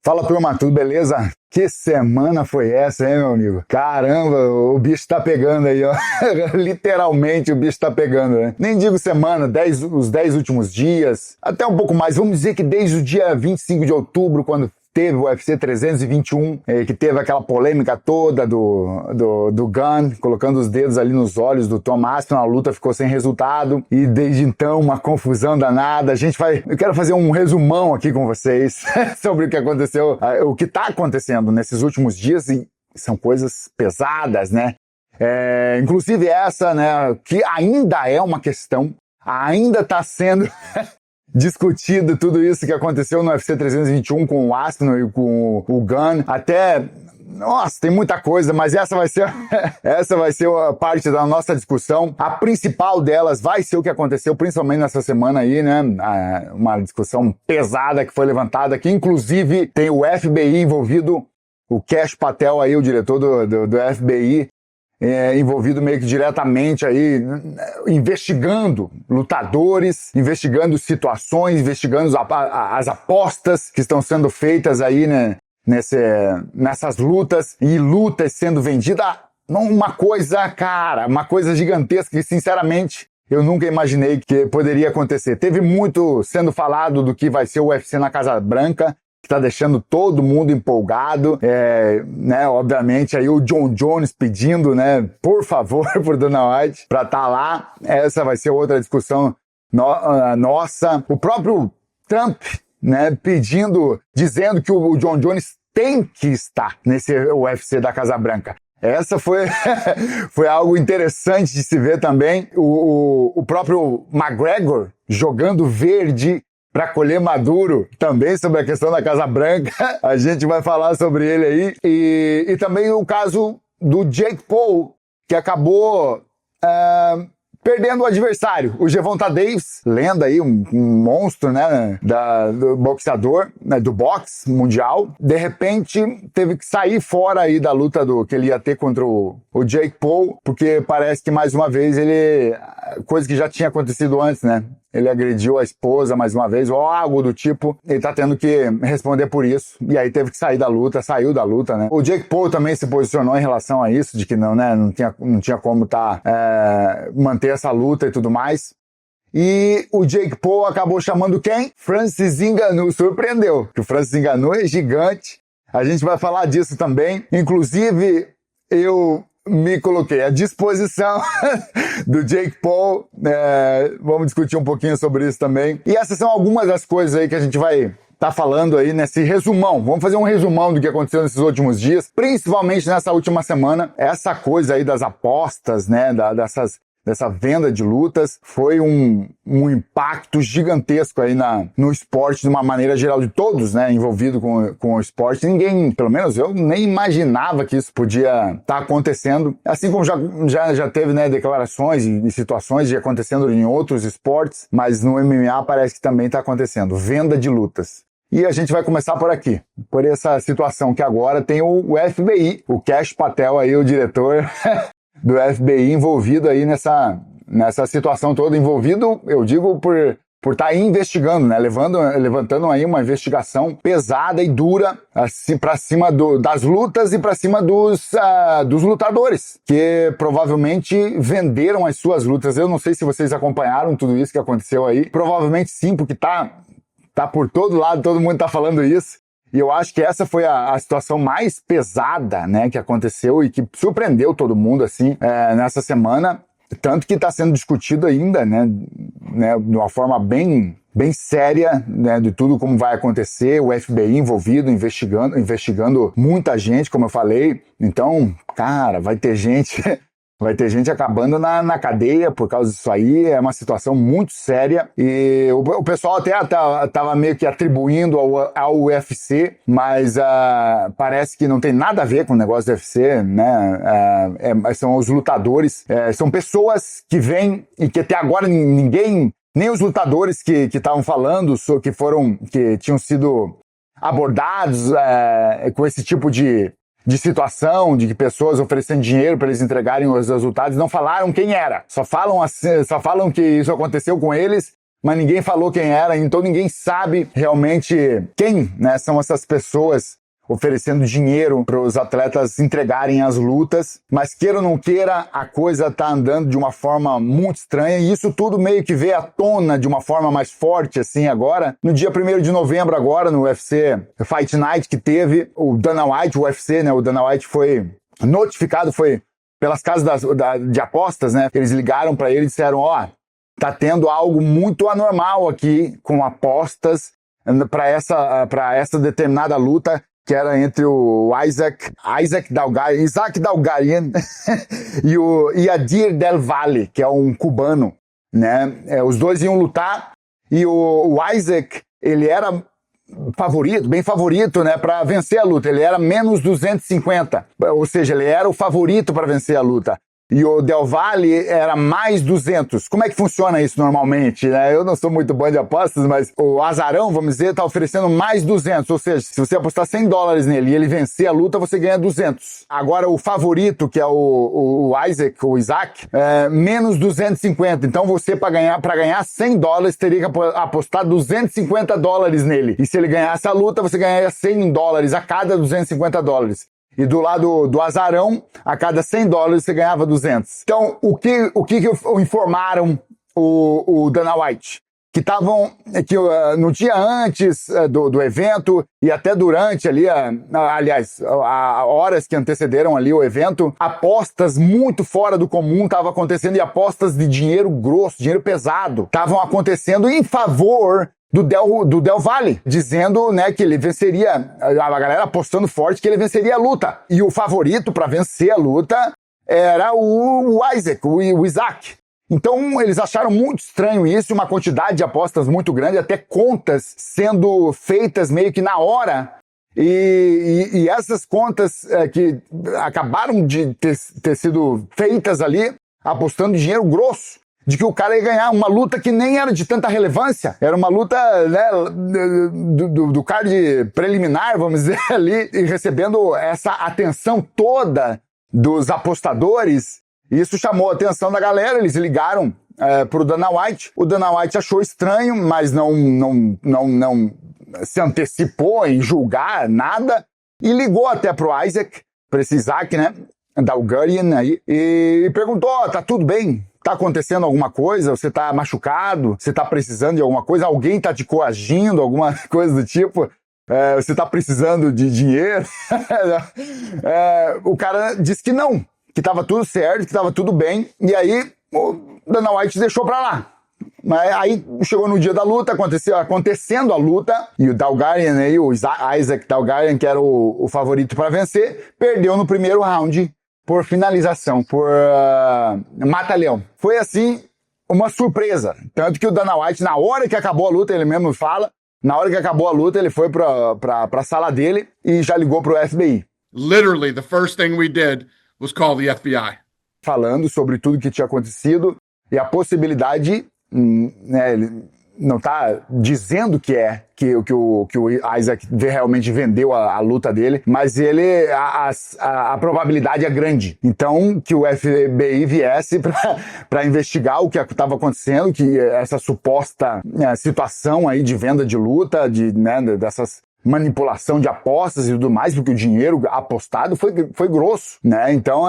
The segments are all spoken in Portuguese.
Fala, turma, tudo beleza? Que semana foi essa, hein, meu amigo? Caramba, o bicho tá pegando aí, ó. Literalmente o bicho tá pegando, né? Nem digo semana, os 10 últimos dias, até um pouco mais. Vamos dizer que desde o dia 25 de outubro, quando teve o UFC 321, que teve aquela polêmica toda do Gunn, colocando os dedos ali nos olhos do Tom Aspinall, a luta ficou sem resultado, e desde então uma confusão danada. Eu quero fazer um resumão aqui com vocês sobre o que aconteceu, o que tá acontecendo nesses últimos dias, e são coisas pesadas, né? Inclusive essa, né, que ainda é uma questão, ainda tá sendo discutido tudo isso que aconteceu no UFC 321 com o Aspinall e com o Gunn. Nossa, tem muita coisa, mas essa vai ser a parte da nossa discussão. A principal delas vai ser o que aconteceu, principalmente nessa semana aí, né? Uma discussão pesada que foi levantada, que inclusive tem o FBI envolvido, o Kash Patel aí, o diretor do FBI, envolvido meio que diretamente aí, investigando lutadores, investigando situações, investigando as apostas que estão sendo feitas aí, né, nessas lutas, e lutas sendo vendidas. Uma coisa gigantesca que, sinceramente, eu nunca imaginei que poderia acontecer. Teve muito sendo falado do que vai ser o UFC na Casa Branca, que tá deixando todo mundo empolgado, né, obviamente aí o Jon Jones pedindo, né, por favor, por Dana White, pra tá lá. Essa vai ser outra discussão nossa. O próprio Trump, né, dizendo que o Jon Jones tem que estar nesse UFC da Casa Branca. Essa foi algo interessante de se ver também. O próprio McGregor jogando verde para colher maduro, também sobre a questão da Casa Branca. A gente vai falar sobre ele aí. E também o caso do Jake Paul, que acabou perdendo o adversário, o Gervonta Davis, lenda aí, um monstro, né, do boxeador, né, do boxe mundial. De repente, teve que sair fora aí da luta que ele ia ter contra o Jake Paul, porque parece que mais uma vez coisa que já tinha acontecido antes, né? Ele agrediu a esposa mais uma vez, ou algo do tipo. Ele tá tendo que responder por isso. E aí teve que saiu da luta, né? O Jake Paul também se posicionou em relação a isso, de que não, né? Não tinha como manter essa luta e tudo mais. E o Jake Paul acabou chamando quem? Francis Ngannou. Surpreendeu, que o Francis Ngannou é gigante. A gente vai falar disso também. Inclusive, eu me coloquei à disposição do Jake Paul. Vamos discutir um pouquinho sobre isso também. E essas são algumas das coisas aí que a gente vai estar falando aí nesse resumão. Vamos fazer um resumão do que aconteceu nesses últimos dias, principalmente nessa última semana. Essa coisa aí das apostas, né, dessa venda de lutas, foi um impacto gigantesco aí no esporte, de uma maneira geral, de todos, né, envolvidos com o esporte. Ninguém, pelo menos eu, nem imaginava que isso podia estar acontecendo. Assim como já teve, né, declarações e situações de acontecendo em outros esportes, mas no MMA parece que também está acontecendo. Venda de lutas. E a gente vai começar por aqui, por essa situação que agora tem o FBI, o Kash Patel aí, o diretor do FBI, envolvido aí nessa situação toda, envolvido, eu digo, por estar investigando, né, levantando aí uma investigação pesada e dura, assim, para cima das lutas e para cima dos lutadores, que provavelmente venderam as suas lutas. Eu não sei se vocês acompanharam tudo isso que aconteceu aí, provavelmente sim, porque tá por todo lado, todo mundo tá falando isso. E eu acho que essa foi a situação mais pesada, né, que aconteceu e que surpreendeu todo mundo, assim, nessa semana. Tanto que está sendo discutido ainda, né, de uma forma bem séria, né, de tudo como vai acontecer. O FBI envolvido, investigando muita gente, como eu falei. Então, cara, vai ter gente acabando na cadeia por causa disso aí. É uma situação muito séria. E o pessoal até tava meio que atribuindo ao UFC, mas parece que não tem nada a ver com o negócio do UFC, né? São os lutadores, são pessoas que vêm e que até agora ninguém, nem os lutadores que estavam falando, que tinham sido abordados com esse tipo de situação, de que pessoas oferecendo dinheiro para eles entregarem os resultados, não falaram quem era. Só falam que isso aconteceu com eles, mas ninguém falou quem era, então ninguém sabe realmente quem, né, são essas pessoas oferecendo dinheiro para os atletas entregarem as lutas, mas queira ou não queira, a coisa tá andando de uma forma muito estranha, e isso tudo meio que veio à tona de uma forma mais forte, assim, agora. No dia 1º de novembro agora, no UFC Fight Night, que teve o Dana White, o UFC, né, o Dana White foi notificado, foi pelas casas de apostas, né, eles ligaram para ele e disseram, tá tendo algo muito anormal aqui com apostas para essa determinada luta, que era entre o Isaac Dalgarian e o Yadir Del Valle, que é um cubano, né? Os dois iam lutar e o Isaac, ele era bem favorito, né, para vencer a luta. Ele era menos 250, ou seja, ele era o favorito para vencer a luta. E o Del Valle era mais 200. Como é que funciona isso normalmente, né? Eu não sou muito bom de apostas, mas o azarão, vamos dizer, tá oferecendo mais 200. Ou seja, se você apostar $100 nele e ele vencer a luta, você ganha 200. Agora, o favorito, que é o Isaac, é menos 250. Então, você, para ganhar $100, teria que apostar $250 nele. E se ele ganhasse a luta, você ganharia $100 a cada $250. E do lado do azarão, a cada $100 você ganhava 200. Então, o que informaram o Dana White? Que no dia antes do evento e até durante ali, horas que antecederam ali o evento, apostas muito fora do comum estavam acontecendo, e apostas de dinheiro grosso, dinheiro pesado, estavam acontecendo em favor do Del Valle, dizendo, né, que ele venceria, a galera apostando forte que ele venceria a luta. E o favorito para vencer a luta era o Isaac. Então, eles acharam muito estranho isso, uma quantidade de apostas muito grande, até contas sendo feitas meio que na hora. E essas contas que acabaram de ter sido feitas ali, apostando dinheiro grosso, de que o cara ia ganhar uma luta que nem era de tanta relevância. Era uma luta, né, do card preliminar, vamos dizer, ali, e recebendo essa atenção toda dos apostadores. E isso chamou a atenção da galera, eles ligaram pro Dana White. O Dana White achou estranho, mas não se antecipou em julgar nada, e ligou até pro Isaac, pra esse Isaac, né, Dalgarian aí, e perguntou, tá tudo bem? Tá acontecendo alguma coisa? Você tá machucado? Você tá precisando de alguma coisa? Alguém tá te coagindo? Alguma coisa do tipo? Você tá precisando de dinheiro? O cara disse que não, que tava tudo certo, que tava tudo bem. E aí o Dana White deixou pra lá. Mas aí chegou no dia da luta, acontecendo a luta, e o Dalgarian aí, o Isaac Dalgarian, que era o favorito para vencer, perdeu no primeiro round por finalização, por mata-leão. Foi assim, uma surpresa. Tanto que o Dana White, na hora que acabou a luta, ele mesmo fala, na hora que acabou a luta, ele foi pra sala dele e já ligou pro FBI. Literally, the first thing we did was call the FBI. Falando sobre tudo que tinha acontecido e a possibilidade, né, ele não tá dizendo que o Isaac realmente vendeu a luta dele, mas a probabilidade é grande. Então, que o FBI viesse para investigar o que estava acontecendo, que essa suposta situação aí de venda de luta, dessas manipulação de apostas e tudo mais, porque o dinheiro apostado foi grosso, né? Então,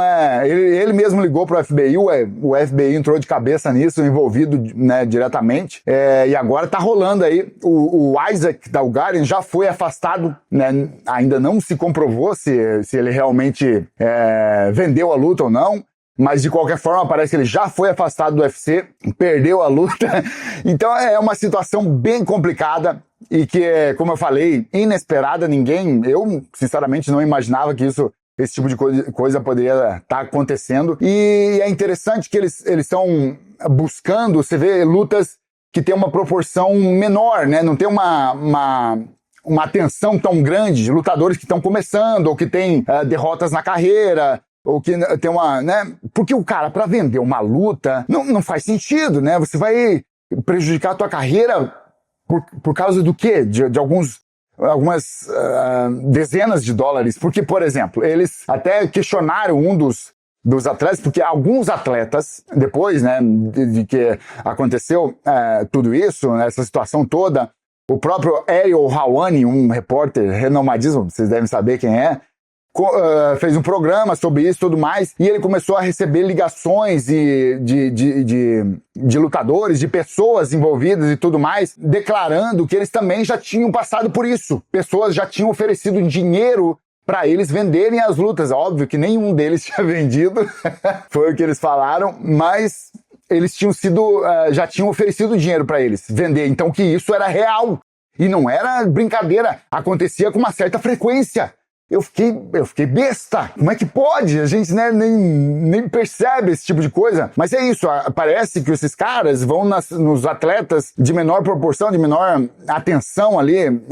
ele mesmo ligou pro FBI, o FBI entrou de cabeça nisso, envolvido, né, diretamente, e agora tá rolando aí. O Isaac Dalgarian já foi afastado, né? Ainda não se comprovou se ele realmente vendeu a luta ou não, mas de qualquer forma parece que ele já foi afastado do UFC, perdeu a luta. Então é uma situação bem complicada e que, como eu falei, inesperada. Eu sinceramente não imaginava que esse tipo de coisa poderia estar acontecendo. E é interessante que eles estão buscando, você vê, lutas que tem uma proporção menor, né? Não tem uma atenção tão grande de lutadores que estão começando ou que têm derrotas na carreira, ou que tem né? Porque o cara, para vender uma luta, não faz sentido, né? Você vai prejudicar a tua carreira por causa do quê? De algumas dezenas de dólares. Porque, por exemplo, eles até questionaram um dos dos atletas, porque alguns atletas, depois, né, de que aconteceu tudo isso, essa situação toda, o próprio Ariel Helwani, um repórter renomadíssimo, vocês devem saber quem é, fez um programa sobre isso e tudo mais, e ele começou a receber ligações de lutadores, de pessoas envolvidas e tudo mais, declarando que eles também já tinham passado por isso. Pessoas já tinham oferecido dinheiro para eles venderem as lutas. Óbvio que nenhum deles tinha vendido, foi o que eles falaram, mas eles já tinham oferecido dinheiro para eles vender, então que isso era real e não era brincadeira, acontecia com uma certa frequência. Eu fiquei besta. Como é que pode? A gente, né, nem percebe esse tipo de coisa. Mas é isso, parece que esses caras vão nos atletas de menor proporção, de menor atenção ali,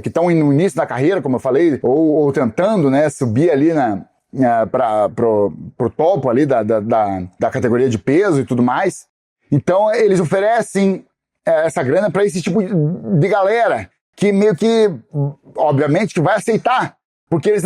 que estão no início da carreira, como eu falei, ou tentando, né, subir ali pro topo ali da categoria de peso e tudo mais. Então eles oferecem essa grana para esse tipo de galera que meio que, obviamente, que vai aceitar. Porque eles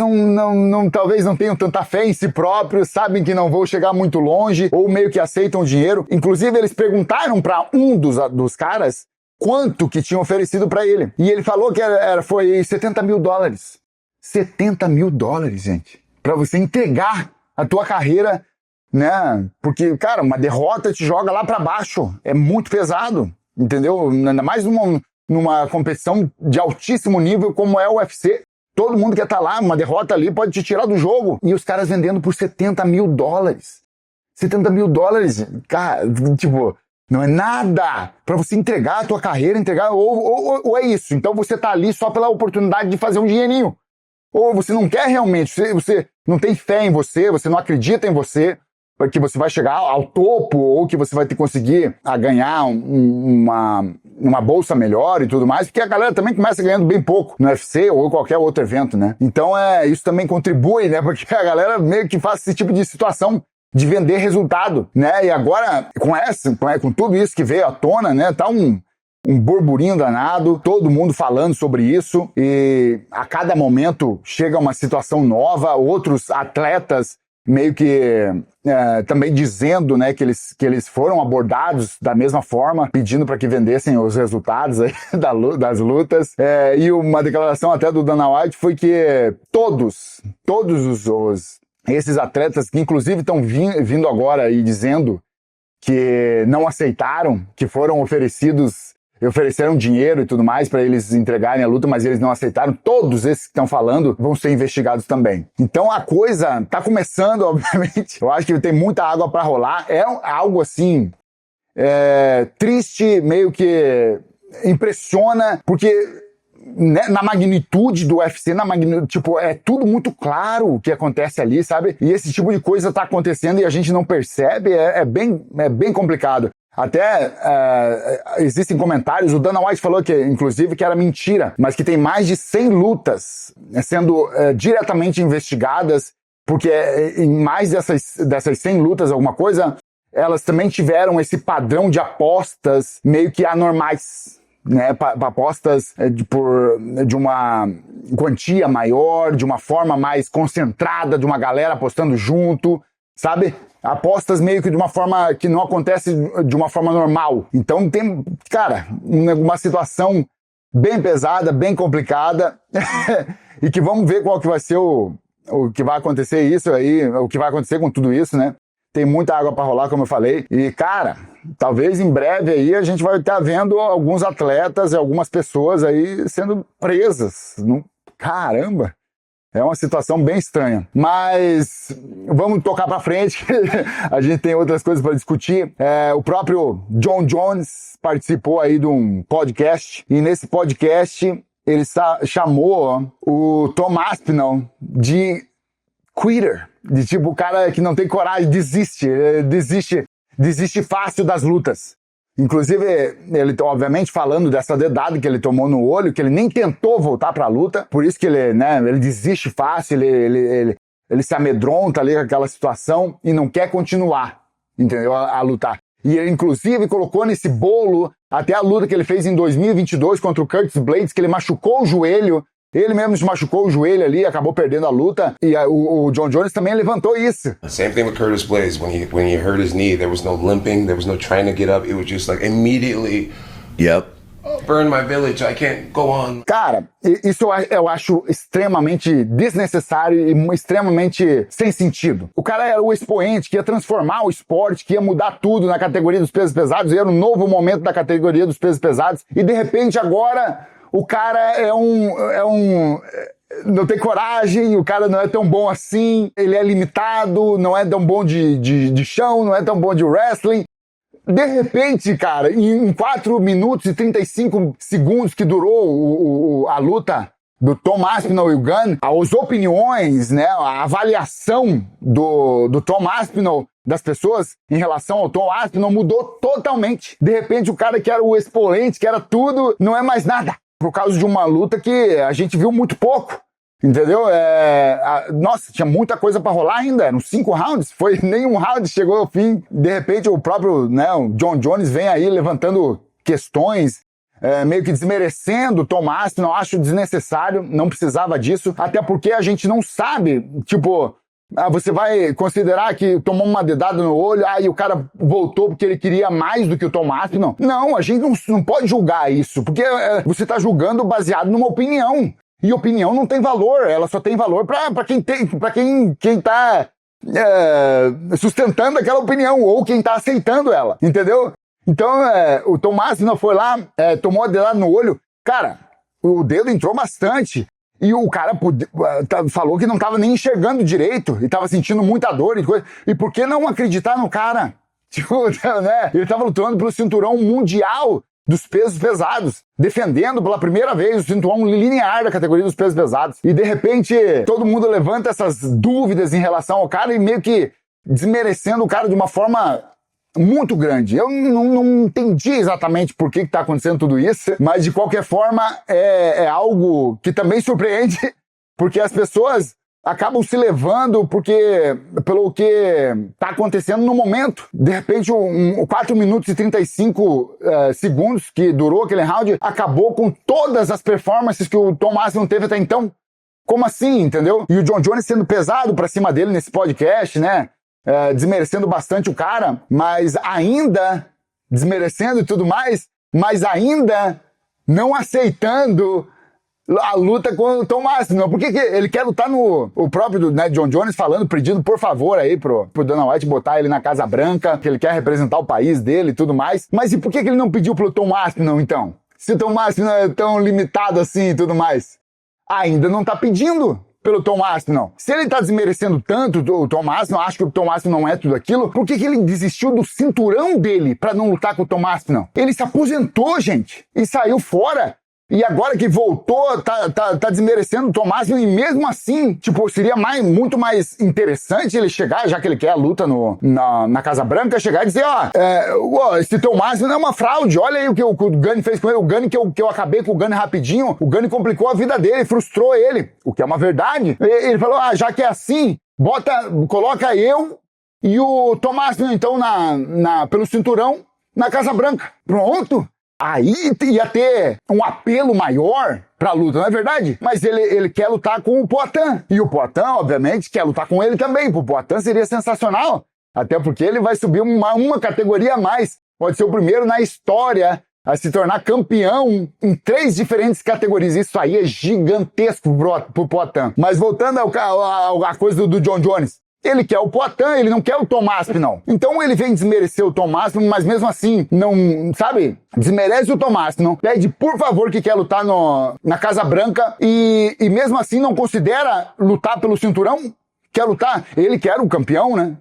talvez não tenham tanta fé em si próprios, sabem que não vão chegar muito longe, ou meio que aceitam o dinheiro. Inclusive, eles perguntaram para um dos caras quanto que tinham oferecido para ele. E ele falou que foi $70 mil. $70 mil, gente. Para você entregar a tua carreira, né? Porque, cara, uma derrota te joga lá para baixo. É muito pesado, entendeu? Ainda mais numa competição de altíssimo nível como é o UFC. Todo mundo quer estar lá, uma derrota ali pode te tirar do jogo. E os caras vendendo por $70 mil. $70 mil, cara, tipo, não é nada pra você entregar a tua carreira, ou é isso. Então você tá ali só pela oportunidade de fazer um dinheirinho. Ou você não quer realmente, você não tem fé em você não acredita em você, que você vai chegar ao topo, ou que você vai conseguir ganhar uma bolsa melhor e tudo mais, porque a galera também começa ganhando bem pouco no UFC ou qualquer outro evento, né? Então isso também contribui, né? Porque a galera meio que faz esse tipo de situação de vender resultado, né? E agora, com tudo isso que veio à tona, né? Tá um burburinho danado, todo mundo falando sobre isso, e a cada momento chega uma situação nova, outros atletas meio que também dizendo, né, que eles foram abordados da mesma forma, pedindo para que vendessem os resultados aí das lutas. E uma declaração até do Dana White foi que todos esses atletas, que inclusive estão vindo agora e dizendo que não aceitaram, que ofereceram dinheiro e tudo mais para eles entregarem a luta, mas eles não aceitaram. Todos esses que estão falando vão ser investigados também. Então a coisa tá começando, obviamente. Eu acho que tem muita água para rolar. É algo assim triste, meio que impressiona, porque né, na magnitude do UFC, tipo, é tudo muito claro o que acontece ali, sabe? E esse tipo de coisa tá acontecendo e a gente não percebe, é bem complicado. Até existem comentários, o Dana White falou que, inclusive, que era mentira, mas que tem mais de 100 lutas sendo diretamente investigadas, porque em mais dessas 100 lutas, alguma coisa, elas também tiveram esse padrão de apostas meio que anormais, né? Apostas de uma quantia maior, de uma forma mais concentrada, de uma galera apostando junto, sabe? Apostas meio que de uma forma que não acontece de uma forma normal. Então tem, cara, uma situação bem pesada, bem complicada e que vamos ver qual que vai ser o que vai acontecer isso aí, o que vai acontecer com tudo isso, né? Tem muita água para rolar, como eu falei. E, cara, talvez em breve aí a gente vai estar vendo alguns atletas e algumas pessoas aí sendo presas. Caramba! É uma situação bem estranha. Mas vamos tocar pra frente, a gente tem outras coisas para discutir. O próprio Jon Jones participou aí de um podcast, e nesse podcast ele chamou o Tom Aspinall de quitter, de tipo o cara que não tem coragem, desiste fácil das lutas. Inclusive, ele obviamente falando dessa dedada que ele tomou no olho, que ele nem tentou voltar pra luta, por isso que ele desiste fácil, ele se amedronta ali com aquela situação e não quer continuar, entendeu? A lutar. E ele inclusive colocou nesse bolo até a luta que ele fez em 2022 contra o Curtis Blades, que ele machucou o joelho Ele mesmo se machucou o joelho ali, acabou perdendo a luta, e o John Jones também levantou isso. Same thing with Curtis Blaze. When he hurt his knee, there was no limping, there was no trying to get up. It was just like immediately, yep, burn my village, I can't go on. Cara, isso eu acho extremamente desnecessário e extremamente sem sentido. O cara era o expoente que ia transformar o esporte, que ia mudar tudo na categoria dos pesos pesados, era um novo momento da categoria dos pesos pesados, e de repente agora o cara não tem coragem, o cara não é tão bom assim, ele é limitado, não é tão bom de chão, não é tão bom de wrestling. De repente, cara, em 4 minutos e 35 segundos que durou a luta do Tom Aspinall e o Gunn, as opiniões, né, a avaliação do Tom Aspinall das pessoas em relação ao Tom Aspinall mudou totalmente. De repente, o cara que era o expoente, que era tudo, não é mais nada. Por causa de uma luta que a gente viu muito pouco. Entendeu? Nossa, tinha muita coisa pra rolar ainda. Eram 5 rounds. Foi nenhum round chegou ao fim. De repente, o próprio, né, o John Jones vem aí levantando questões, meio que desmerecendo o Tom Aspinall. Acho desnecessário. Não precisava disso. Até porque a gente não sabe, tipo, você vai considerar que tomou uma dedada no olho, e o cara voltou porque ele queria mais do que o Tom Aspinall. Não, a gente não pode julgar isso, porque você tá julgando baseado numa opinião. E opinião não tem valor, ela só tem valor pra quem tá sustentando aquela opinião, ou quem tá aceitando ela, entendeu? Então, o Tom Aspinall foi lá, tomou a dedada no olho, cara, o dedo entrou bastante. E o cara falou que não tava nem enxergando direito e tava sentindo muita dor e coisa. E por que não acreditar no cara? Tipo, né? Ele tava lutando pelo cinturão mundial dos pesos pesados, defendendo pela primeira vez o cinturão linear da categoria dos pesos pesados. E de repente, todo mundo levanta essas dúvidas em relação ao cara e meio que desmerecendo o cara de uma forma muito grande. Eu não entendi exatamente por que tá acontecendo tudo isso, mas de qualquer forma é algo que também surpreende, porque as pessoas acabam se levando pelo que tá acontecendo no momento. De repente, 4 minutos e 35 segundos que durou aquele round acabou com todas as performances que o Tom Aspinall teve até então. Como assim, entendeu? E o John Jones sendo pesado pra cima dele nesse podcast, né? Desmerecendo bastante o cara, mas ainda desmerecendo e tudo mais, mas ainda não aceitando a luta com o Tom Aspinall. Por que ele quer lutar no... O próprio, né, John Jones falando, pedindo por favor aí pro Dana White botar ele na Casa Branca, que ele quer representar o país dele e tudo mais. Mas e por que ele não pediu pro Tom Aspinall, então? Se o Tom Aspinall é tão limitado assim e tudo mais. Ainda não tá pedindo pelo Tom Aspinall. Se ele tá desmerecendo tanto o Tom Aspinall, acho que o Tom Aspinall não é tudo aquilo, por que ele desistiu do cinturão dele pra não lutar com o Tom Aspinall? Ele se aposentou, gente, e saiu fora. E agora que voltou, tá desmerecendo o Tom Aspinall, e mesmo assim, tipo, seria muito mais interessante ele chegar, já que ele quer a luta na Casa Branca, chegar e dizer, esse Tom Aspinall é uma fraude, olha aí o que o Gunn fez com ele, o Gunn que eu acabei com o Gunn rapidinho, o Gunn complicou a vida dele, frustrou ele, o que é uma verdade. Ele falou, já que é assim, coloca eu e o Tom Aspinall, então, pelo cinturão, na Casa Branca. Pronto! Aí ia ter um apelo maior pra luta, não é verdade? Mas ele quer lutar com o Poatan. E o Poatan, obviamente, quer lutar com ele também. O Poatan seria sensacional. Até porque ele vai subir uma categoria a mais. Pode ser o primeiro na história a se tornar campeão em 3 diferentes categorias. Isso aí é gigantesco pro Poatan. Mas voltando à coisa do John Jones. Ele quer o Poatan, ele não quer o Tom Aspinall. Então ele vem desmerecer o Tom Aspinall, mas mesmo assim, não, sabe? Desmerece o Tom Aspinall, pede por favor que quer lutar na Casa Branca e mesmo assim não considera lutar pelo cinturão? Quer lutar? Ele quer o campeão, né?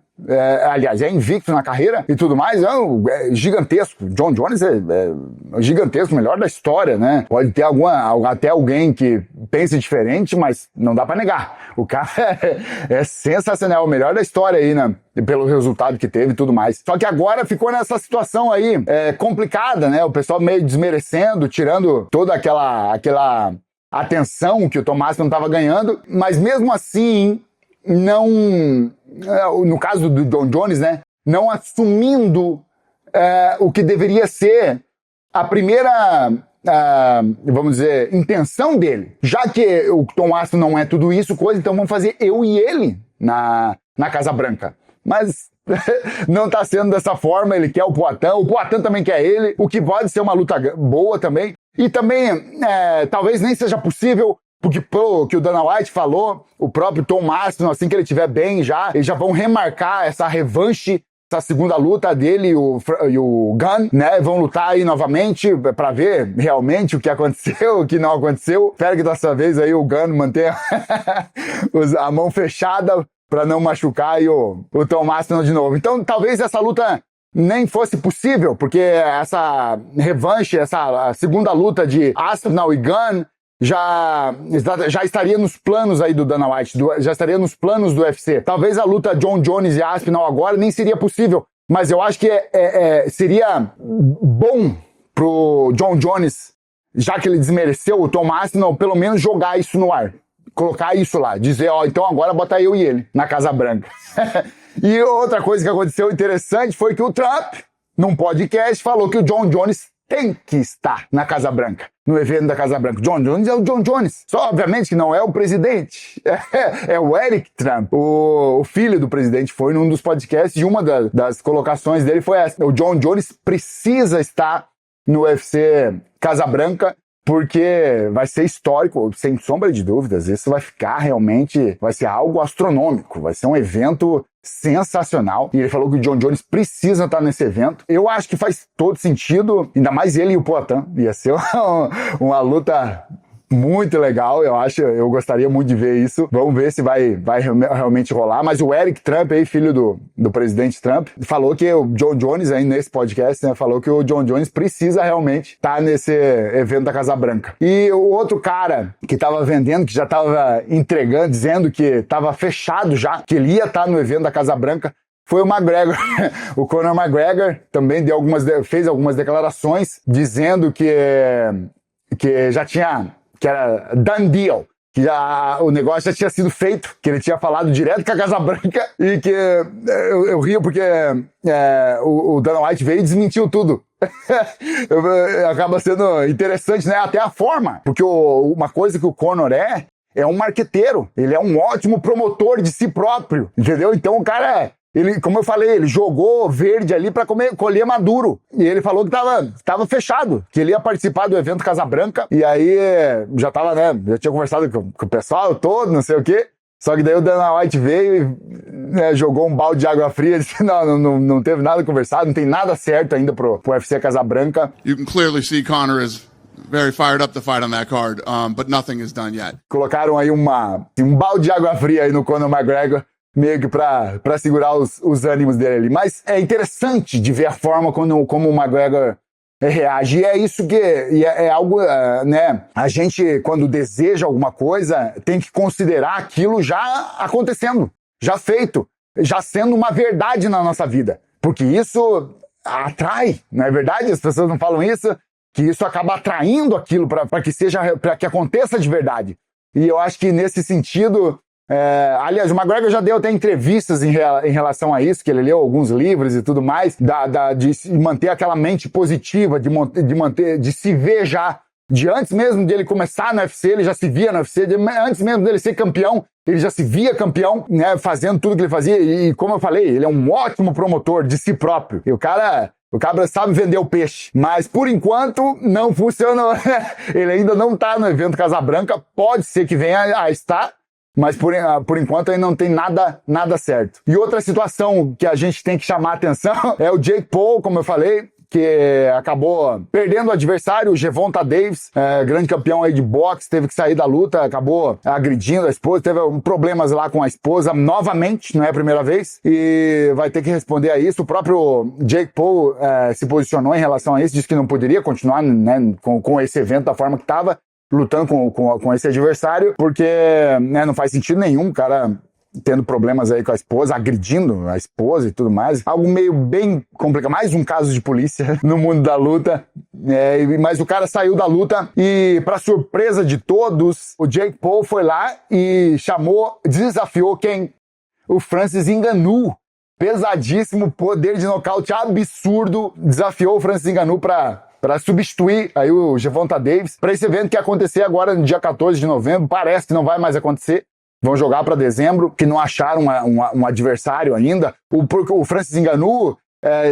Aliás, é invicto na carreira e tudo mais, é gigantesco. John Jones é gigantesco, melhor da história, né? Pode ter até alguém que pense diferente, mas não dá pra negar. O cara é sensacional, o melhor da história aí, né? Pelo resultado que teve e tudo mais. Só que agora ficou nessa situação aí complicada, né? O pessoal meio desmerecendo, tirando toda aquela atenção que o Tom Aspinall estava ganhando, mas mesmo assim não, no caso do John Jones, né, não assumindo o que deveria ser a primeira vamos dizer, intenção dele. Já que o Tom Aston não é tudo isso, coisa, então vamos fazer eu e ele na Casa Branca. Mas não tá sendo dessa forma, ele quer o Poatan também quer ele, o que pode ser uma luta boa também. E também, talvez nem seja possível, porque pelo que o Dana White falou, o próprio Tom Aston, assim que ele estiver bem já, eles já vão remarcar essa revanche, essa segunda luta dele e o Gunn, né? Vão lutar aí novamente pra ver realmente o que aconteceu, o que não aconteceu. Espero que dessa vez aí o Gunn mantenha a mão fechada pra não machucar aí o Tom Aston de novo. Então talvez essa luta nem fosse possível, porque essa revanche, essa segunda luta de Aspinall e Gunn já estaria nos planos aí do Dana White, já estaria nos planos do UFC. Talvez a luta John Jones e Aspinall agora nem seria possível, mas eu acho que seria bom pro John Jones, já que ele desmereceu o Tom Aspinall, pelo menos jogar isso no ar. Colocar isso lá, dizer, então agora bota eu e ele na Casa Branca. E outra coisa que aconteceu interessante foi que o Trump, num podcast, falou que o John Jones tem que estar na Casa Branca, no evento da Casa Branca. John Jones é o John Jones. Só, obviamente, que não é o presidente. É o Eric Trump. O filho do presidente foi num dos podcasts e uma das colocações dele foi essa. O John Jones precisa estar no UFC Casa Branca porque vai ser histórico, sem sombra de dúvidas. Isso vai ficar realmente, vai ser algo astronômico, vai ser um evento sensacional. E ele falou que o John Jones precisa estar nesse evento. Eu acho que faz todo sentido, ainda mais ele e o Poatan. Ia ser uma luta muito legal, eu gostaria muito de ver isso. Vamos ver se vai realmente rolar. Mas o Eric Trump, aí, filho do presidente Trump, falou que o John Jones, aí nesse podcast, né, falou que o John Jones precisa realmente estar nesse evento da Casa Branca. E o outro cara que tava vendendo, que já tava entregando, dizendo que tava fechado já, que ele ia estar no evento da Casa Branca, foi o McGregor. O Conor McGregor também fez algumas declarações dizendo que já tinha, que era done deal, que o negócio já tinha sido feito, que ele tinha falado direto com a Casa Branca e que eu rio porque o Dana White veio e desmentiu tudo. Acaba sendo interessante, né? Até a forma, porque uma coisa que o Conor é um marqueteiro, ele é um ótimo promotor de si próprio, entendeu? Então o cara ele, como eu falei, ele jogou verde ali pra colher maduro. E ele falou que tava fechado, que ele ia participar do evento Casa Branca. E aí já tava, né? Já tinha conversado com o pessoal todo, não sei o quê. Só que daí o Dana White veio e jogou um balde de água fria. Disse, não teve nada conversado, não tem nada certo ainda pro UFC Casa Branca. You can clearly see Conor is very fired up to fight on that card, but nothing is done yet. Colocaram aí um balde de água fria aí no Conor McGregor, meio que pra segurar os ânimos dele ali. Mas é interessante de ver a forma como o McGregor reage. E é isso que é algo, né? A gente, quando deseja alguma coisa, tem que considerar aquilo já acontecendo, já feito, já sendo uma verdade na nossa vida. Porque isso atrai, não é verdade? As pessoas não falam isso, que isso acaba atraindo aquilo para que aconteça de verdade. E eu acho que nesse sentido, aliás, o McGregor já deu até entrevistas em relação a isso, que ele leu alguns livros e tudo mais, de manter aquela mente positiva, de se ver já, de antes mesmo de ele começar no UFC, ele já se via no UFC, antes mesmo dele ser campeão, ele já se via campeão, né, fazendo tudo que ele fazia, e como eu falei, ele é um ótimo promotor de si próprio, e o cara sabe vender o peixe, mas por enquanto não funcionou. Ele ainda não tá no evento Casa Branca, pode ser que venha a estar, mas por enquanto ainda não tem nada certo. E outra situação que a gente tem que chamar a atenção é o Jake Paul, como eu falei, que acabou perdendo o adversário, o Gervonta Davis, grande campeão aí de boxe, teve que sair da luta, acabou agredindo a esposa, teve problemas lá com a esposa novamente, não é a primeira vez, e vai ter que responder a isso. O próprio Jake Paul se posicionou em relação a isso, disse que não poderia continuar, né, com esse evento da forma que estava, lutando com esse adversário, porque, né, não faz sentido nenhum, o cara tendo problemas aí com a esposa, agredindo a esposa e tudo mais. Algo meio bem complicado. Mais um caso de polícia no mundo da luta. Mas o cara saiu da luta e, para surpresa de todos, o Jake Paul foi lá e desafiou quem? O Francis Ngannou. Pesadíssimo, poder de nocaute absurdo. Desafiou o Francis Ngannou pra para substituir aí o Gervonta Davis para esse evento que ia acontecer agora no dia 14 de novembro. Parece que não vai mais acontecer. Vão jogar para dezembro, que não acharam um adversário ainda. O Francis Ngannou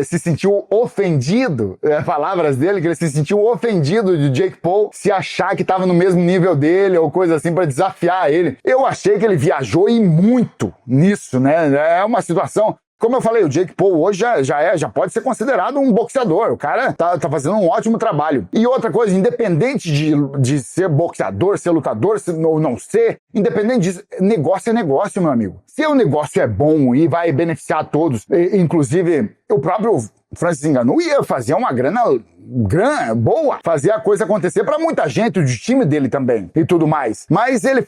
se sentiu ofendido, palavras dele, que ele se sentiu ofendido de Jake Paul se achar que estava no mesmo nível dele ou coisa assim para desafiar ele. Eu achei que ele viajou e muito nisso, né? É uma situação... Como eu falei, o Jake Paul hoje já pode ser considerado um boxeador. O cara tá fazendo um ótimo trabalho. E outra coisa, independente de ser boxeador, ser lutador ou não ser, independente disso, negócio é negócio, meu amigo. Se o negócio é bom e vai beneficiar todos, inclusive o próprio Francis Ngannou ia fazer uma grana boa, fazer a coisa acontecer pra muita gente, o time dele também e tudo mais. Mas ele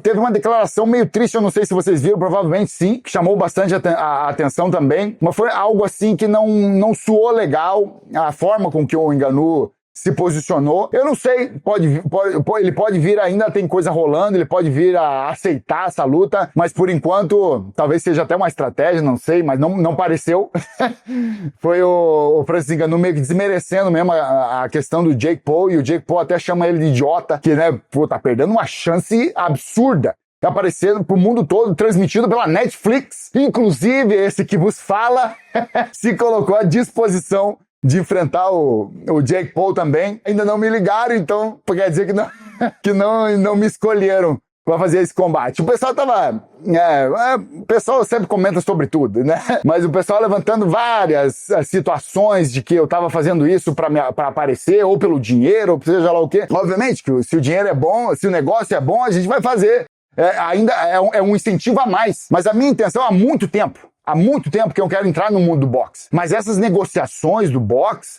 teve uma declaração meio triste, eu não sei se vocês viram, provavelmente sim, que chamou bastante a atenção também, mas foi algo assim que não soou legal, a forma com que o Ngannou se posicionou. Eu não sei, ele pode vir ainda, tem coisa rolando, ele pode vir a aceitar essa luta, mas por enquanto, talvez seja até uma estratégia, não sei, mas não pareceu. Foi o Francis Ngannou meio que desmerecendo mesmo a questão do Jake Paul, e o Jake Paul até chama ele de idiota, que, né, pô, tá perdendo uma chance absurda. Tá aparecendo pro mundo todo, transmitido pela Netflix. Inclusive, esse que vos fala se colocou à disposição de enfrentar o Jake Paul também. Ainda não me ligaram, então quer dizer que não me escolheram para fazer esse combate. O pessoal tava... o pessoal sempre comenta sobre tudo, né? Mas o pessoal levantando várias situações de que eu tava fazendo isso para aparecer, ou pelo dinheiro, ou seja lá o quê. Obviamente que se o dinheiro é bom, se o negócio é bom, a gente vai fazer. Ainda é um incentivo a mais. Mas a minha intenção há muito tempo que eu quero entrar no mundo do boxe. Mas essas negociações do boxe,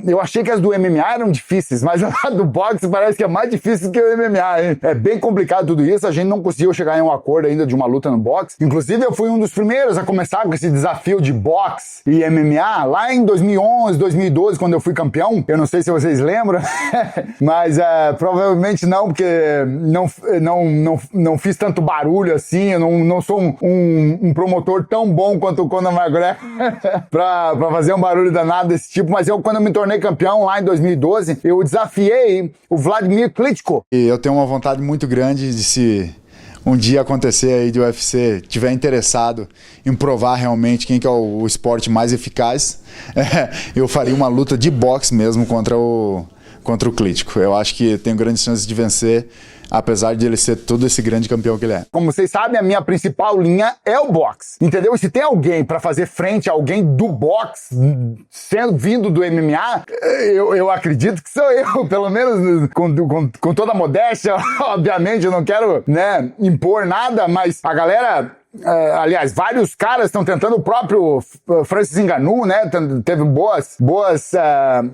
eu achei que as do MMA eram difíceis, mas a do boxe parece que é mais difícil que o MMA, hein? É bem complicado tudo isso, a gente não conseguiu chegar em um acordo ainda de uma luta no boxe. Inclusive, eu fui um dos primeiros a começar com esse desafio de boxe e MMA lá em 2011, 2012, quando eu fui campeão. Eu não sei se vocês lembram, mas provavelmente não, porque não fiz tanto barulho assim, eu não sou um promotor tão bom quanto o Conor McGregor pra fazer um barulho danado desse tipo, mas quando eu me tornei campeão lá em 2012, eu desafiei o Vladimir Klitschko. E eu tenho uma vontade muito grande de, se um dia acontecer aí de UFC, tiver interessado em provar realmente quem que é o esporte mais eficaz, eu faria uma luta de boxe mesmo contra o Klitschko. Eu acho que tenho grandes chances de vencer, apesar de ele ser todo esse grande campeão que ele é. Como vocês sabem, a minha principal linha é o boxe, entendeu? E se tem alguém pra fazer frente a alguém do boxe, vindo do MMA, eu acredito que sou eu, pelo menos com toda a modéstia. Obviamente, eu não quero, né, impor nada, mas a galera... aliás, vários caras estão tentando, o próprio Francis Ngannou, né, teve boas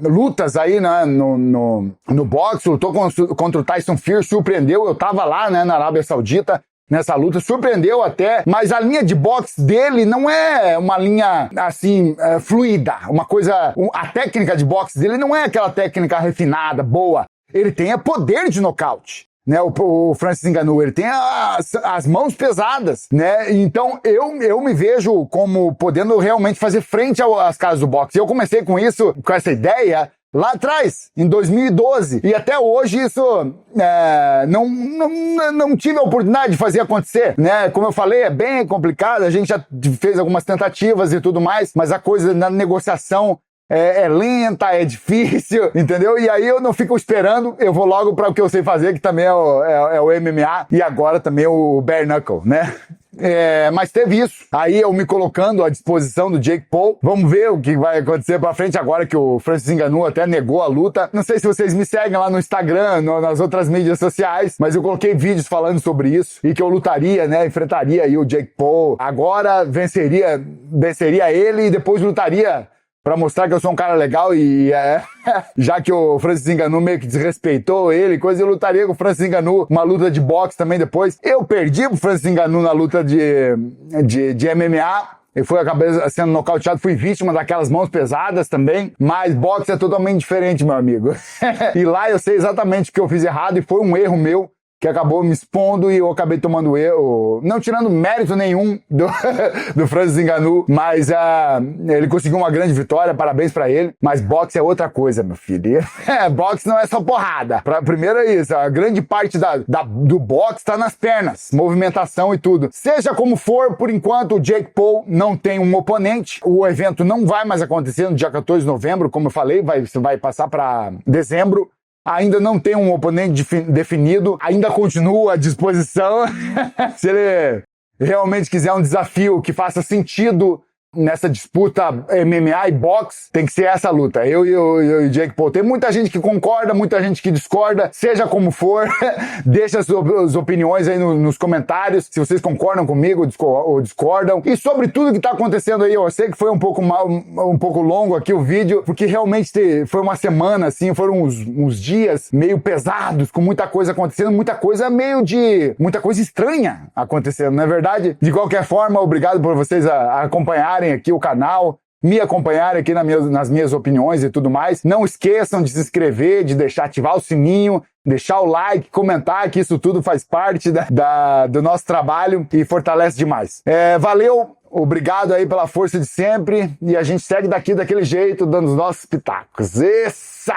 lutas aí, né, no boxe, lutou contra o Tyson Fury, surpreendeu, eu tava lá, né, na Arábia Saudita, nessa luta, surpreendeu até, mas a linha de boxe dele não é uma linha, assim, fluida, uma coisa, a técnica de boxe dele não é aquela técnica refinada, boa, ele tem poder de nocaute. Né, o Francis Ngannou, ele tem as mãos pesadas, né? Então eu me vejo como podendo realmente fazer frente às casas do boxe. Eu comecei com essa ideia lá atrás, em 2012, e até hoje isso não tive a oportunidade de fazer acontecer, né? Como eu falei, é bem complicado, a gente já fez algumas tentativas e tudo mais, mas a coisa na negociação é lenta, é difícil, entendeu? E aí eu não fico esperando, eu vou logo para o que eu sei fazer, que também é o MMA, e agora também o bare knuckle, né? Mas teve isso. Aí eu me colocando à disposição do Jake Paul. Vamos ver o que vai acontecer pra frente agora que o Francis Ngannou até negou a luta. Não sei se vocês me seguem lá no Instagram, nas outras mídias sociais, mas eu coloquei vídeos falando sobre isso e que eu lutaria, né? Enfrentaria aí o Jake Paul. Agora venceria ele e depois lutaria pra mostrar que eu sou um cara legal e já que o Francis Ngannou meio que desrespeitou ele, eu lutaria com o Francis Ngannou, uma luta de boxe também depois. Eu perdi pro Francis Ngannou na luta de MMA, acabei sendo nocauteado, fui vítima daquelas mãos pesadas também, mas boxe é totalmente diferente, meu amigo. E lá eu sei exatamente o que eu fiz errado e foi um erro meu, que acabou me expondo e eu acabei tomando erro, não tirando mérito nenhum do Francis Ngannou, mas ele conseguiu uma grande vitória, parabéns pra ele, mas boxe é outra coisa, meu filho. Boxe não é só porrada. Primeiro é isso, a grande parte do boxe tá nas pernas, movimentação e tudo. Seja como for, por enquanto o Jake Paul não tem um oponente, o evento não vai mais acontecer no dia 14 de novembro, como eu falei, vai passar pra dezembro. Ainda não tem um oponente definido, ainda continua à disposição. Se ele realmente quiser um desafio que faça sentido nessa disputa MMA e boxe, tem que ser essa luta. Eu e o Jake Paul. Tem muita gente que concorda, muita gente que discorda, seja como for. Deixa as opiniões aí nos comentários, se vocês concordam comigo ou discordam. E sobre tudo que tá acontecendo aí, eu sei que foi um pouco longo aqui o vídeo, porque realmente foi uma semana, assim, foram uns dias meio pesados, com muita coisa acontecendo, muita coisa estranha acontecendo, não é verdade? De qualquer forma, obrigado por vocês acompanharem aqui o canal, me acompanharem aqui nas minhas opiniões e tudo mais. Não esqueçam de se inscrever, de ativar o sininho, deixar o like, comentar, que isso tudo faz parte do nosso trabalho e fortalece demais. Valeu, obrigado aí pela força de sempre e a gente segue daquele jeito, dando os nossos pitacos. Essa!